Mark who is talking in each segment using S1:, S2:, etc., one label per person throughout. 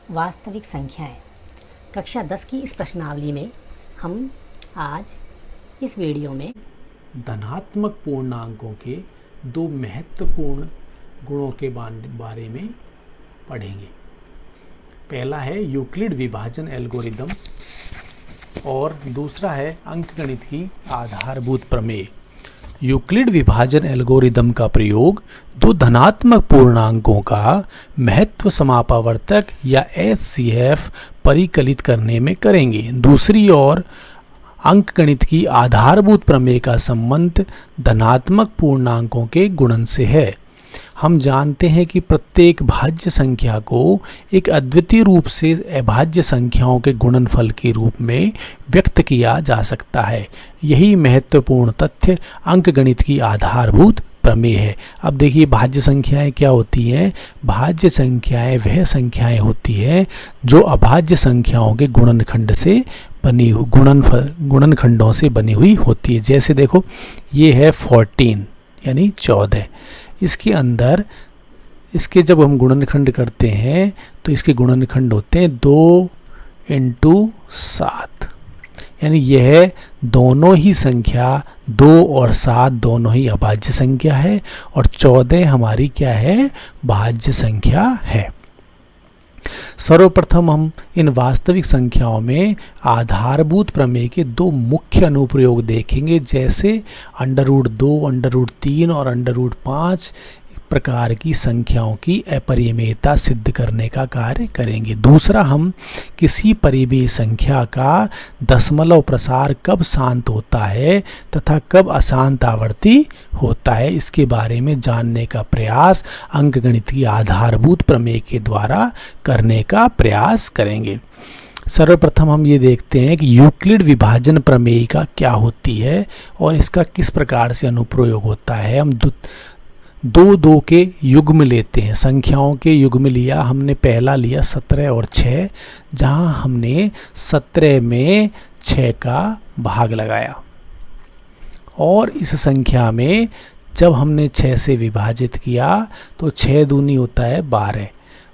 S1: वास्तविक संख्याएं। कक्षा 10 की इस प्रश्नावली में हम आज इस वीडियो में
S2: धनात्मक पूर्णांकों के दो महत्वपूर्ण गुणों के बारे में पढ़ेंगे। पहला है यूक्लिड विभाजन एल्गोरिदम और दूसरा है अंकगणित की आधारभूत प्रमेय। यूक्लिड विभाजन एल्गोरिदम का प्रयोग दो धनात्मक पूर्णांकों का महत्व समापवर्तक या HCF परिकलित करने में करेंगे। दूसरी ओर अंकगणित की आधारभूत प्रमेय का संबंध धनात्मक पूर्णांकों के गुणन से है। हम जानते हैं कि प्रत्येक भाज्य संख्या को एक अद्वितीय रूप से अभाज्य संख्याओं के गुणनफल के रूप में व्यक्त किया जा सकता है। यही महत्वपूर्ण तथ्य अंकगणित की आधारभूत प्रमेय है। अब देखिए, भाज्य संख्याएं क्या होती हैं? भाज्य संख्याएं वह संख्याएं होती हैं जो अभाज्य संख्याओं के गुणनखंड से बनी गुणनखंडों से बनी हुई होती है। जैसे देखो, ये है 14 यानी 14। इसके अंदर इसके जब हम गुणनखंड करते हैं तो इसके गुणनखंड होते हैं 2 × 7, यानी यह दोनों ही संख्या 2 और 7 दोनों ही अभाज्य संख्या है और 14 हमारी क्या है? भाज्य संख्या है। सर्वप्रथम हम इन वास्तविक संख्याओं में आधारभूत प्रमेय के दो मुख्य अनुप्रयोग देखेंगे, जैसे √2, √3 और √5 प्रकार की संख्याओं की अपरिमेयता सिद्ध करने का कार्य करेंगे। दूसरा, हम किसी परिमेय संख्या का दशमलव प्रसार कब शांत होता है तथा कब अशांत आवर्ती होता है, इसके बारे में जानने का प्रयास अंकगणित की आधारभूत प्रमेय के द्वारा करने का प्रयास करेंगे। सर्वप्रथम हम ये देखते हैं कि यूक्लिड विभाजन प्रमेय का क्या होती है और इसका किस प्रकार से अनुप्रयोग होता है। हम दो के युग्म लेते हैं, संख्याओं के युग्म लिया हमने। पहला लिया 17 और 6, जहां हमने 17 में 6 का भाग लगाया और इस संख्या में जब हमने 6 से विभाजित किया तो 6 दूनी होता है 12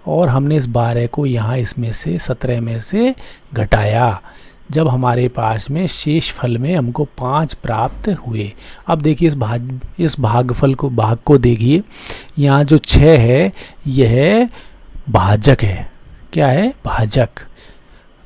S2: और हमने इस 12 को यहाँ इसमें से 17 में से घटाया। जब हमारे पास में शेष फल में हमको 5 प्राप्त हुए। अब देखिए, इस भाग को देखिए, यहाँ जो 6 है यह भाजक है। क्या है? भाजक।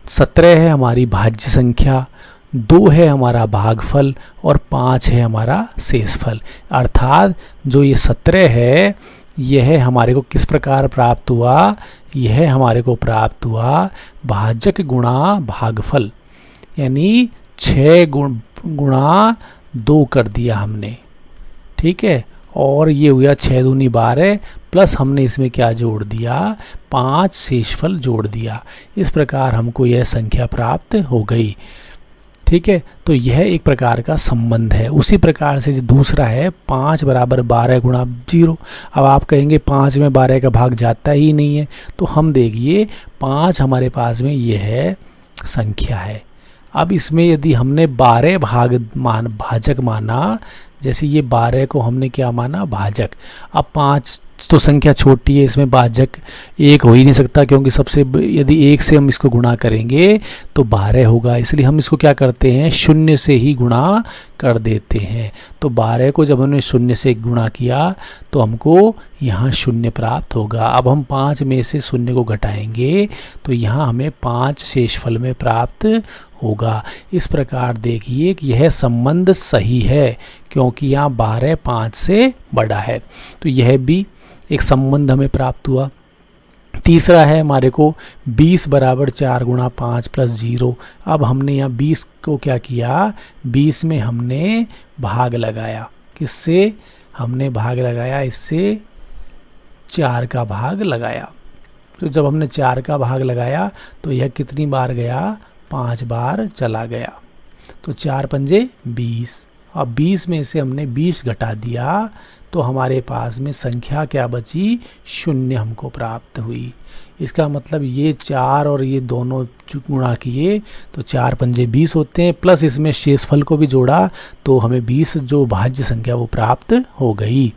S2: 17 है हमारी भाज्य संख्या, 2 है हमारा भागफल और 5 है हमारा शेषफल। अर्थात जो ये 17 है यह हमारे को किस प्रकार प्राप्त हुआ? यह हमारे को प्राप्त हुआ भाजक गुणा भागफल, यानी 6 गुणा 2 कर दिया हमने। ठीक है, और ये हुआ 6 दूनी 12 प्लस हमने इसमें क्या जोड़ दिया? 5 शेषफल जोड़ दिया। इस प्रकार हमको यह संख्या प्राप्त हो गई। ठीक है, तो यह एक प्रकार का संबंध है। उसी प्रकार से जो दूसरा है 5 = 12 × 0। अब आप कहेंगे 5 में 12 का भाग जाता ही नहीं है, तो हम देखिए 5 हमारे पास में यह है संख्या है। अब इसमें यदि हमने 12 भाजक माना, जैसे ये 12 को हमने क्या माना? भाजक। अब 5 तो संख्या छोटी है, इसमें भाजक 1 हो ही नहीं सकता, क्योंकि सबसे यदि 1 से हम इसको गुणा करेंगे तो 12 होगा। इसलिए हम इसको क्या करते हैं? 0 से ही गुणा कर देते हैं। तो 12 को जब हमने 0 से गुणा किया तो हमको यहाँ 0 प्राप्त होगा। अब हम 5 में से 0 को घटाएंगे तो यहाँ हमें 5 शेषफल में प्राप्त होगा। इस प्रकार देखिए कि यह संबंध सही है, क्योंकि यहाँ 12 5 से बड़ा है। तो यह भी एक संबंध हमें प्राप्त हुआ। तीसरा है हमारे को 20 = 4 × 5 + 0। अब हमने यहाँ 20 को क्या किया? 20 में हमने भाग लगाया। किससे? हमने भाग लगाया इससे 4 का भाग लगाया। तो जब हमने 4 का भाग लगाया तो यह कितनी बार गया? 5 बार चला गया। तो 4 × 5 = 20। अब 20 में से हमने 20 घटा दिया तो हमारे पास में संख्या क्या बची? 0 हमको प्राप्त हुई। इसका मतलब ये 4 और ये दोनों गुणा किए तो 4 पंजे 20 होते हैं, प्लस इसमें शेषफल को भी जोड़ा तो हमें 20 जो भाज्य संख्या वो प्राप्त हो गई।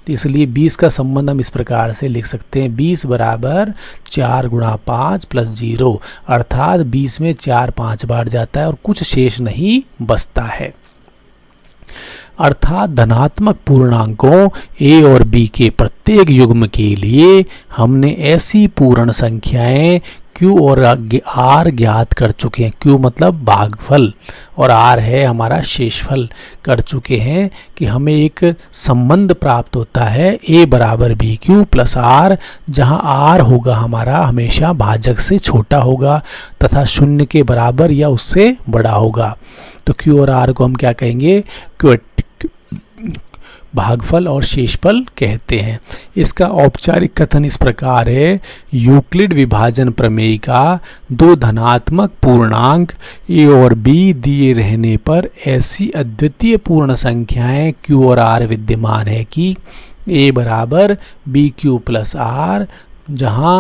S2: तो इसलिए 20 का संबंध हम इस प्रकार से लिख सकते हैं, 20 बराबर 4 गुणा 5 प्लस 0, अर्थात 20 में 4 5 बार जाता है और कुछ शेष नहीं बचता है। अर्थात धनात्मक पूर्णांकों a और b के प्रत्येक युग्म के लिए हमने ऐसी पूर्ण संख्याएं q और r ज्ञात कर चुके हैं। q मतलब भागफल और r है हमारा शेषफल कर चुके हैं कि हमें एक संबंध प्राप्त होता है a बराबर बी क्यू प्लस r, जहां r होगा हमारा हमेशा भाजक से छोटा होगा तथा शून्य के बराबर या उससे बड़ा होगा। तो q और r को हम क्या कहेंगे, भागफल और शेषफल कहते हैं। इसका औपचारिक कथन इस प्रकार है, यूक्लिड विभाजन प्रमेय का दो धनात्मक पूर्णांक a और b दिए रहने पर ऐसी अद्वितीय पूर्ण संख्याएं q और r विद्यमान है कि a बराबर बी क्यू प्लस r, जहां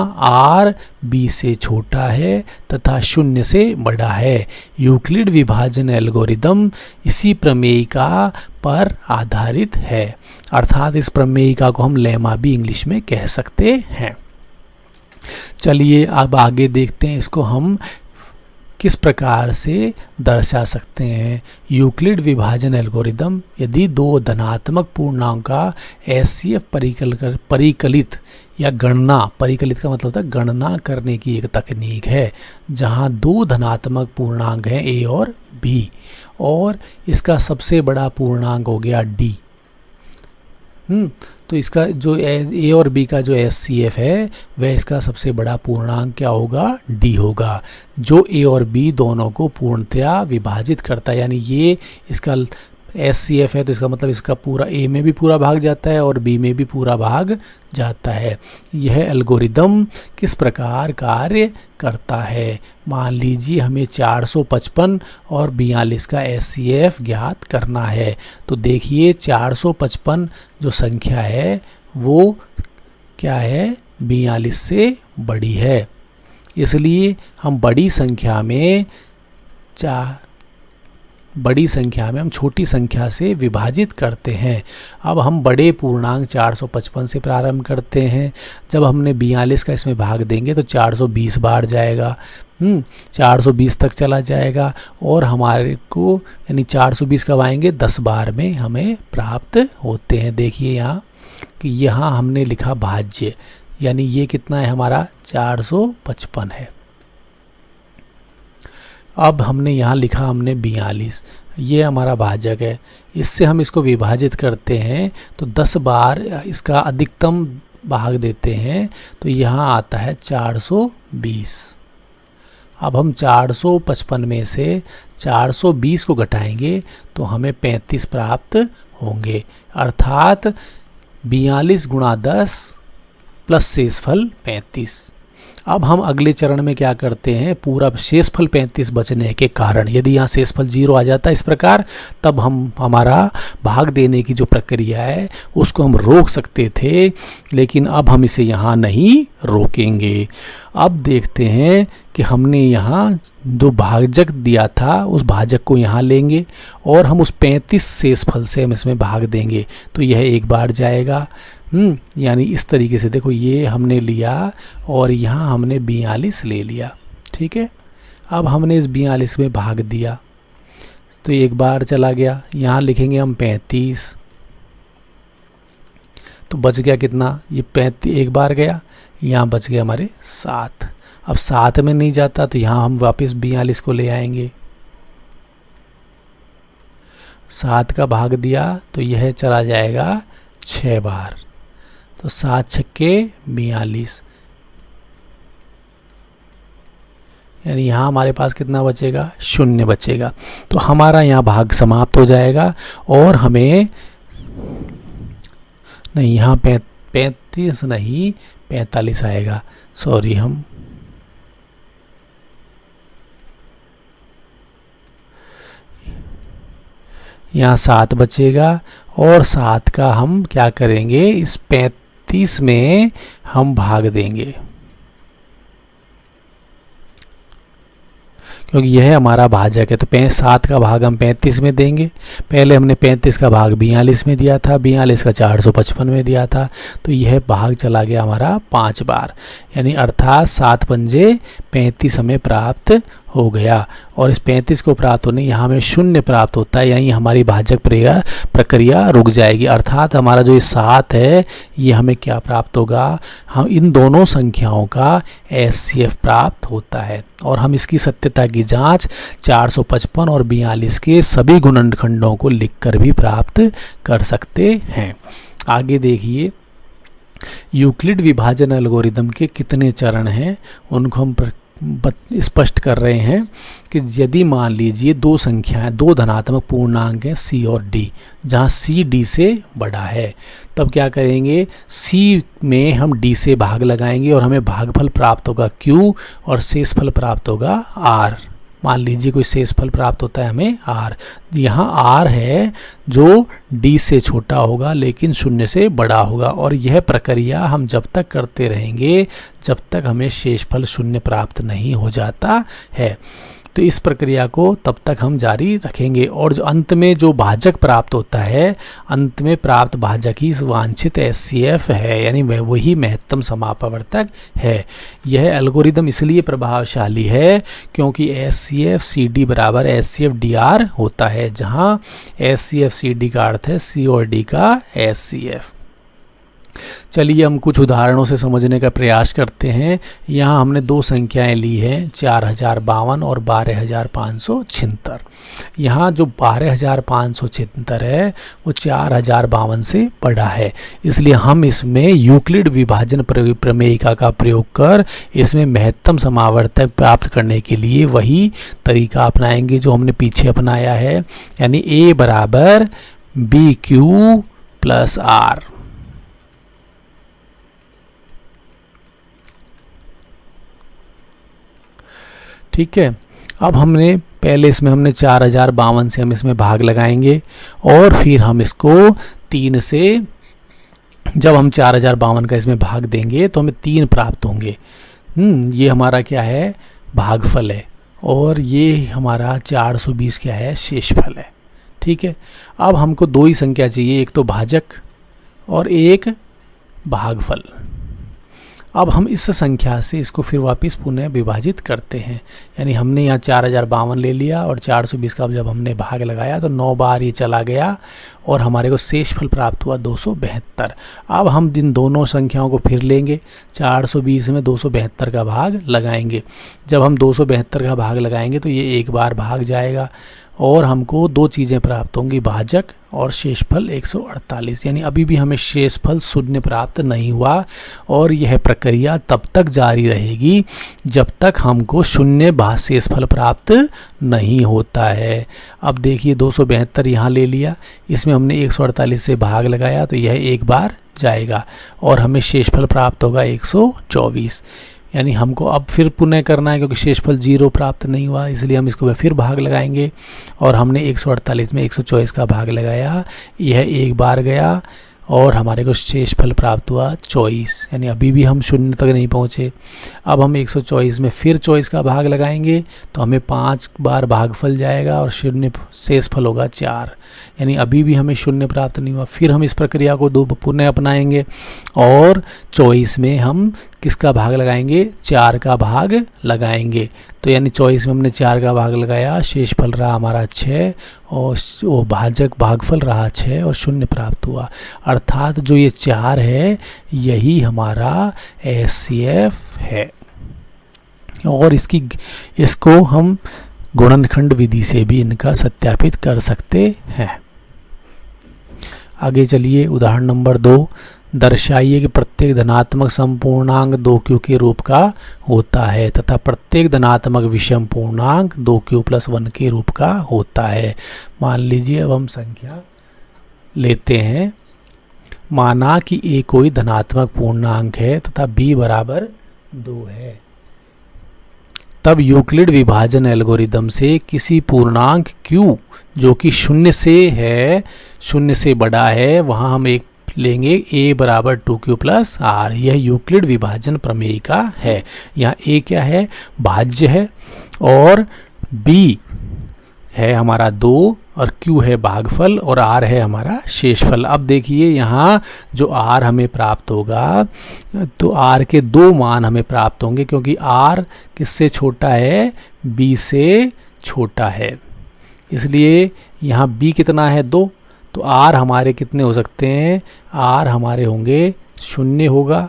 S2: r b से छोटा है तथा शून्य से बड़ा है। यूक्लिड विभाजन एल्गोरिदम इसी प्रमेय का पर आधारित है, अर्थात इस प्रमेय का को हम लेमा भी इंग्लिश में कह सकते हैं। चलिए अब आगे देखते हैं इसको हम किस प्रकार से दर्शा सकते हैं। यूक्लिड विभाजन एल्गोरिदम यदि दो धनात्मक पूर्णांक का एचसीएफ परिकलित या गणना, परिकलित का मतलब होता है गणना करने की एक तकनीक है, जहां दो धनात्मक पूर्णांक हैं a और b और इसका सबसे बड़ा पूर्णांक हो गया d। तो इसका जो a और b का जो एचसीएफ है वह इसका सबसे बड़ा पूर्णांक क्या होगा, d होगा, जो a और b दोनों को पूर्णतया विभाजित करता है। यानी ये इसका एचसीएफ है तो इसका मतलब इसका पूरा a में भी पूरा भाग जाता है और b में भी पूरा भाग जाता है। यह एल्गोरिदम किस प्रकार कार्य करता है, मान लीजिए हमें 455 और 42 का एचसीएफ ज्ञात करना है। तो देखिए 455 जो संख्या है वो क्या है, 42 से बड़ी है, इसलिए हम बड़ी संख्या में हम छोटी संख्या से विभाजित करते हैं। अब हम बड़े पूर्णांक 455 से प्रारंभ करते हैं। जब हमने 42 का इसमें भाग देंगे तो 420 बार जाएगा, 420 तक चला जाएगा और हमारे को यानी 420 कब आएंगे, 10 बार में हमें प्राप्त होते हैं। देखिए यहाँ कि यहाँ हमने लिखा भाज्य, यानी ये कितना है हमारा 455 है। अब हमने यहाँ लिखा हमने 42, ये हमारा भाजक है, इससे हम इसको विभाजित करते हैं तो 10 बार इसका अधिकतम भाग देते हैं तो यहाँ आता है 420। अब हम 455 में से 420 को घटाएंगे तो हमें 35 प्राप्त होंगे, अर्थात 42 गुणा 10 प्लस शेषफल 35। अब हम अगले चरण में क्या करते हैं, पूरा शेषफल 35 बचने के कारण यदि यहाँ शेषफल 0 आ जाता है इस प्रकार, तब हम हमारा भाग देने की जो प्रक्रिया है उसको हम रोक सकते थे, लेकिन अब हम इसे यहाँ नहीं रोकेंगे। अब देखते हैं कि हमने यहाँ जो भाजक दिया था उस भाजक को यहाँ लेंगे और हम उस 35 शेषफल से हम इसमें भाग देंगे तो यह एक बार जाएगा। यानी इस तरीके से देखो ये हमने लिया और यहाँ हमने 42 ले लिया, ठीक है। अब हमने इस 42 में भाग दिया तो एक बार चला गया, यहाँ लिखेंगे हम 35, तो बच गया कितना, ये 35 एक बार गया, यहाँ बच गए हमारे 7। अब 7 में नहीं जाता तो यहाँ हम वापस 42 को ले आएंगे, 7 का भाग दिया तो यह चला जाएगा 6 बार, तो 7 छक्के 42, यानी यहाँ हमारे पास कितना बचेगा, 0 बचेगा। तो हमारा यहाँ भाग समाप्त हो जाएगा और हमें नहीं, यहाँ 35 नहीं 45 आएगा, सॉरी हम यहाँ 7 बचेगा और 7 का हम क्या करेंगे, इस 35 में हम भाग देंगे। क्योंकि यह हमारा भाजक है। तो 7 का भाग हम 35 में देंगे। पहले हमने 35 का भाग 42 में दिया था, 42 का 455 में दिया था, तो यह भाग चला गया हमारा 5 बार, यानी अर्थात 7 पंजे 35 हमें प्राप्त हो गया। और इस 35 को प्राप्त होने यहाँ हमें 0 प्राप्त होता है, यहीं हमारी भाजक प्रक्रिया रुक जाएगी। अर्थात हमारा जो ये 7 है ये हमें क्या प्राप्त होगा, हम इन दोनों संख्याओं का HCF प्राप्त होता है। और हम इसकी सत्यता की जांच 455 और 42 के सभी गुणनखंडों को लिखकर भी प्राप्त कर सकते हैं। आगे देखिए, यूक्लिड विभाजन एल्गोरिदम के कितने चरण हैं उनको हम स्पष्ट कर रहे हैं कि यदि मान लीजिए दो संख्याएं, दो धनात्मक पूर्णांक हैं C और D, जहां C D से बड़ा है, तब क्या करेंगे, C में हम D से भाग लगाएंगे और हमें भागफल प्राप्त होगा Q और शेषफल प्राप्त होगा R। मान लीजिए कोई शेषफल प्राप्त होता है हमें R, यहाँ R है जो D से छोटा होगा लेकिन 0 से बड़ा होगा, और यह प्रक्रिया हम जब तक करते रहेंगे जब तक हमें शेषफल 0 प्राप्त नहीं हो जाता है। तो इस प्रक्रिया को तब तक हम जारी रखेंगे, और जो अंत में जो भाजक प्राप्त होता है, अंत में प्राप्त भाजक ही वांछित HCF है, यानी वह वही महत्तम समापवर्तक है। यह एल्गोरिदम इसलिए प्रभावशाली है क्योंकि HCF CD बराबर HCF DR होता है, जहां HCF CD का अर्थ है C और D का HCF। चलिए हम कुछ उदाहरणों से समझने का प्रयास करते हैं। यहाँ हमने दो संख्याएं ली हैं, 4052 और 12576। यहाँ जो 12576 है वो 4052 से बड़ा है, इसलिए हम इसमें यूक्लिड विभाजन प्रमेयिका का प्रयोग कर इसमें महत्तम समावर्तक प्राप्त करने के लिए वही तरीका अपनाएंगे जो हमने पीछे अपनाया है, यानी A बराबर BQ प्लस R। ठीक है, अब हमने पहले इसमें हमने 4052 से हम इसमें भाग लगाएंगे और फिर हम इसको 3 से, जब हम 4052 का इसमें भाग देंगे तो हमें 3 प्राप्त होंगे। ये हमारा क्या है, भागफल है, और ये हमारा 420 क्या है, शेषफल है। ठीक है, अब हमको दो ही संख्या चाहिए, एक तो भाजक और एक भागफल। अब हम इस संख्या से इसको फिर वापस पुनः विभाजित करते हैं, यानी हमने यहाँ 4052 ले लिया और 420 का जब हमने भाग लगाया तो 9 बार ये चला गया और हमारे को शेषफल प्राप्त हुआ 272। अब हम इन दोनों संख्याओं को फिर लेंगे, 420 में 272 का भाग लगाएंगे। जब हम 272 का भाग लगाएंगे तो ये एक बार भाग जाएगा और हमको दो चीज़ें प्राप्त होंगी, भाजक और शेषफल 148, यानी अभी भी हमें शेषफल 0 प्राप्त नहीं हुआ, और यह प्रक्रिया तब तक जारी रहेगी जब तक हमको 0 शेषफल प्राप्त नहीं होता है। अब देखिए 272 यहाँ ले लिया, इसमें हमने 148 से भाग लगाया तो यह एक बार जाएगा और हमें शेषफल प्राप्त होगा 124, यानी हमको अब फिर पुनः करना है क्योंकि शेषफल 0 प्राप्त नहीं हुआ, इसलिए हम इसको फिर भाग लगाएंगे और हमने 148 में 124 का भाग लगाया, यह एक बार गया और हमारे को शेषफल प्राप्त हुआ 24, यानी अभी भी हम 0 तक नहीं पहुँचे। अब हम 124 में फिर 24 का भाग लगाएंगे तो हमें 5 बार भागफल जाएगा और 0 शेषफल होगा 4, यानी अभी भी हमें 0 प्राप्त नहीं हुआ। फिर हम इस प्रक्रिया को दो पुनः अपनाएंगे और 24 में हम किसका भाग लगाएंगे, 4 का भाग लगाएंगे, तो यानी 24 में हमने 4 का भाग लगाया, शेषफल रहा हमारा 6 और वो भागफल रहा 6 और 0 प्राप्त हुआ। अर्थात जो ये 4 है यही हमारा HCF है, और इसको हम गुणनखंड विधि से भी इनका सत्यापित कर सकते हैं। आगे चलिए, उदाहरण नंबर 2, दर्शाइए कि प्रत्येक धनात्मक समपूर्णांक 2q के रूप का होता है तथा प्रत्येक धनात्मक विषम पूर्णांक 2q + 1 के रूप का होता है। मान लीजिए अब हम संख्या लेते हैं, माना कि a कोई धनात्मक पूर्णांक है तथा b बराबर 2 है, तब यूक्लिड विभाजन एल्गोरिदम से किसी पूर्णांक q जो कि 0 से है, 0 से बड़ा है, वहाँ हम एक लेंगे a बराबर 2q + r। यह यूक्लिड विभाजन प्रमेय का है। यहाँ a क्या है, भाज्य है, और बी है हमारा 2 और Q है भागफल और R है हमारा शेषफल। अब देखिए यहाँ जो R हमें प्राप्त होगा तो R के 2 मान हमें प्राप्त होंगे क्योंकि R किससे छोटा है, B से छोटा है, इसलिए यहाँ B कितना है 2, तो R हमारे कितने हो सकते हैं, R हमारे होंगे 0 होगा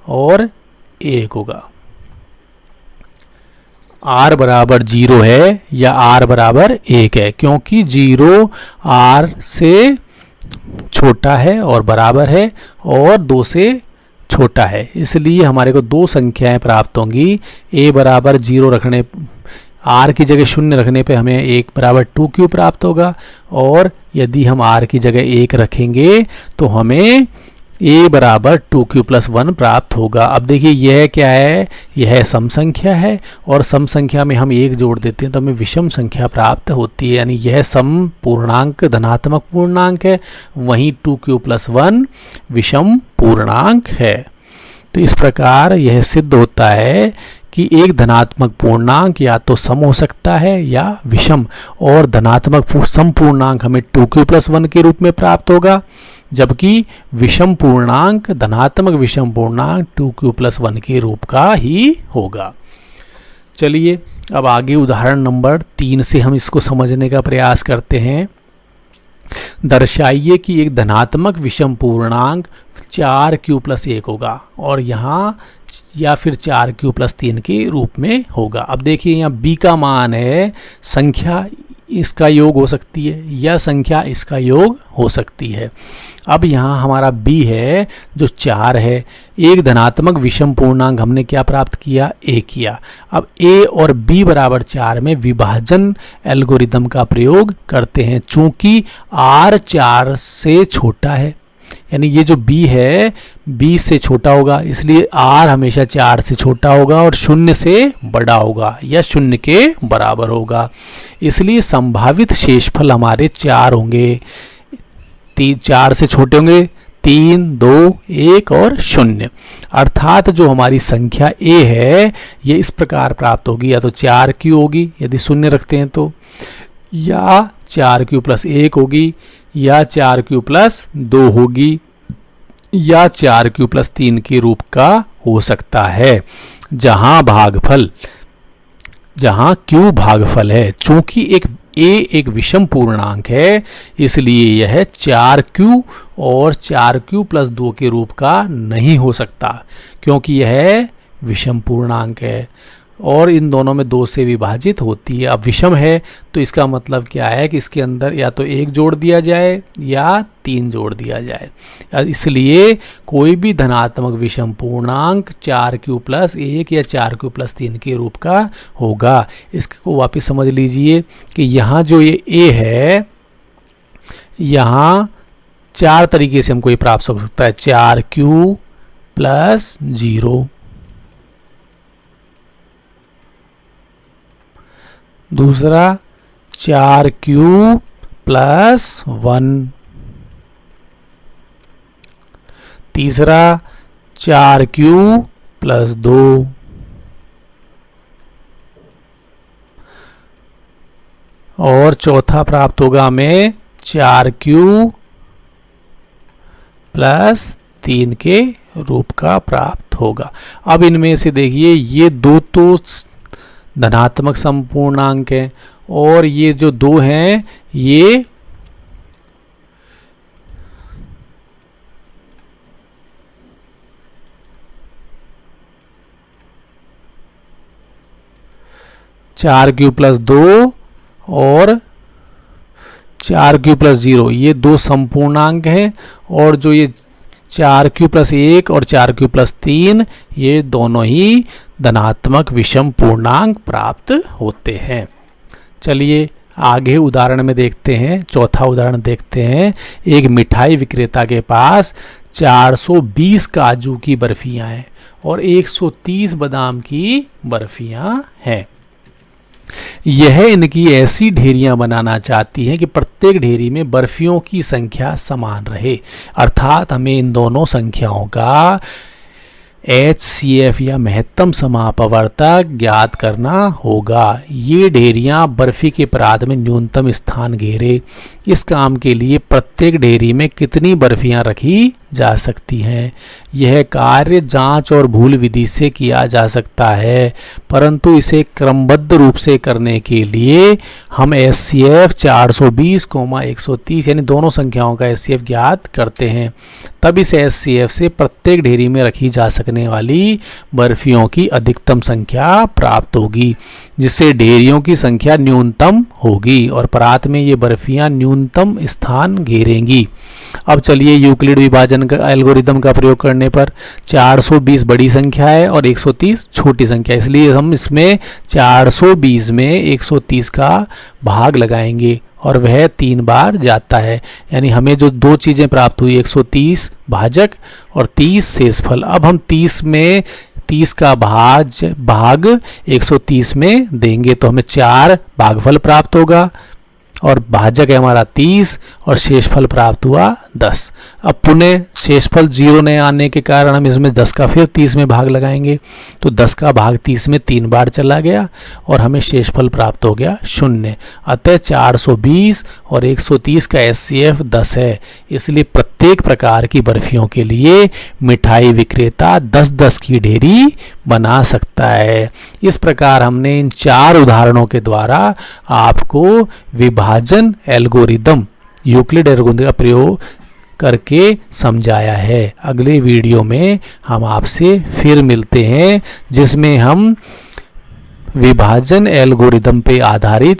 S2: और 1 होगा। R बराबर 0 है या R बराबर 1 है, क्योंकि 0 R से छोटा है और बराबर है और 2 से छोटा है, इसलिए हमारे को 2 संख्याएं प्राप्त होंगी। A बराबर 0 रखने, R की जगह 0 रखने पे हमें 1 बराबर 2Q प्राप्त होगा, और यदि हम R की जगह 1 रखेंगे तो हमें A बराबर 2Q + 1 प्राप्त होगा। अब देखिए यह क्या है, यह सम संख्या है और सम संख्या में हम 1 जोड़ देते हैं तो हमें विषम संख्या प्राप्त होती है, यानी यह सम पूर्णांक धनात्मक पूर्णांक है, वहीं 2Q + 1 विषम पूर्णांक है। तो इस प्रकार यह सिद्ध होता है कि एक धनात्मक पूर्णांक या तो सम हो सकता है या विषम, और धनात्मक सम पूर्णांक हमें 2Q + 1 के रूप में प्राप्त होगा, जबकि विषम पूर्णांक धनात्मक विषम पूर्णांक 2Q + 1 के रूप का ही होगा। चलिए अब आगे उदाहरण नंबर 3 से हम इसको समझने का प्रयास करते हैं। दर्शाइए कि एक धनात्मक विषम पूर्णांक 4Q + 1 होगा और यहाँ या फिर 4Q + 3 के रूप में होगा। अब देखिए यहाँ B का मान है, संख्या इसका योग हो सकती है या संख्या इसका योग हो सकती है। अब यहाँ हमारा B है जो 4 है, एक धनात्मक विषम पूर्णांक हमने क्या प्राप्त किया, A किया। अब A और B बराबर 4 में विभाजन एल्गोरिदम का प्रयोग करते हैं, चूंकि R 4 से छोटा है, यानी ये जो B है B से छोटा होगा, इसलिए R हमेशा 4 से छोटा होगा और 0 से बड़ा होगा या 0 के बराबर होगा, इसलिए संभावित शेषफल हमारे 4 होंगे। 4 से छोटे होंगे 3, 2, 1 और 0, अर्थात जो हमारी संख्या A है ये इस प्रकार प्राप्त होगी, या तो 4Q होगी यदि 0 रखते हैं तो, या 4Q + 1 होगी, या 4Q + 2 होगी, या 4Q + 3 के रूप का हो सकता है, जहां Q भागफल है। चूंकि A एक विषम पूर्णांक है, इसलिए यह 4Q और 4Q + 2 के रूप का नहीं हो सकता, क्योंकि यह विषम पूर्णांक है और इन दोनों में 2 से विभाजित होती है। अब विषम है तो इसका मतलब क्या है कि इसके अंदर या तो 1 जोड़ दिया जाए या 3 जोड़ दिया जाए, इसलिए कोई भी धनात्मक विषम पूर्णांक 4Q + 1 या 4Q + 3 के रूप का होगा। इसको वापस समझ लीजिए कि यहाँ जो ये A है, यहाँ 4 तरीके से हमको ये प्राप्त हो सकता है, 4Q + 0, दूसरा 4Q + 1, तीसरा 4Q + 2, और चौथा प्राप्त होगा हमें 4Q + 3 के रूप का प्राप्त होगा। अब इनमें से देखिए ये 2 तो धनात्मक समपूर्णांक है और ये जो 2 हैं ये (4Q + 2 और 4Q + 0) ये 2 समपूर्णांक हैं, और जो ये 4Q + 1 और 4Q + 3 ये दोनों ही धनात्मक विषम पूर्णांक प्राप्त होते हैं। चलिए आगे उदाहरण में देखते हैं, चौथा उदाहरण देखते हैं। एक मिठाई विक्रेता के पास 420 काजू की बर्फियां हैं और 130 बादाम की बर्फियां हैं। यह इनकी ऐसी ढेरियां बनाना चाहती हैं कि प्रत्येक ढेरी में बर्फियों की संख्या समान रहे, अर्थात हमें इन दोनों संख्याओं का HCF या महत्तम समापवर्तक ज्ञात करना होगा। ये ढेरियां बर्फी के परात में न्यूनतम स्थान घेरे। इस काम के लिए प्रत्येक ढेरी में कितनी बर्फियां रखी जा सकती हैं? यह कार्य जांच और भूल विधि से किया जा सकता है, परंतु इसे क्रमबद्ध रूप से करने के लिए हम HCF 420,130 यानी दोनों संख्याओं का HCF ज्ञात करते हैं। तब इस HCF से प्रत्येक ढेरी में रखी जा सकने वाली बर्फियों की अधिकतम संख्या प्राप्त होगी, जिससे ढेरियों की संख्या न्यूनतम होगी और परात में ये बर्फियां न्यूनतम स्थान घेरेंगी। अब चलिए यूक्लिड विभाजन का एल्गोरिदम का प्रयोग करने पर 420 बड़ी संख्या है और 130 छोटी संख्या, इसलिए हम इसमें 420 में 130 का भाग लगाएंगे और वह 3 बार जाता है। यानी हमें जो दो चीज़ें प्राप्त हुई, 130 भाजक और 30 शेषफल। अब हम 30 में 30 का भाग 130 में देंगे तो हमें 4 भागफल प्राप्त होगा और भाजक है हमारा 30 और शेषफल प्राप्त हुआ 10। अब पुनः शेषफल 0 नहीं आने के कारण हम इसमें 10 का फिर 30 में भाग लगाएंगे तो 10 का भाग 30 में 3 बार चला गया और हमें शेषफल प्राप्त हो गया 0। अतः 420 और 130 का HCF 10 है। इसलिए प्रत्येक प्रकार की बर्फियों के लिए मिठाई विक्रेता 10-10 की ढेरी बना सकता है। इस प्रकार हमने इन 4 उदाहरणों के द्वारा आपको विभाजन एल्गोरिदम, यूक्लिड एल्गोरिदम का प्रयोग करके समझाया है। अगले वीडियो में हम आपसे फिर मिलते हैं, जिसमें हम विभाजन एल्गोरिदम पे आधारित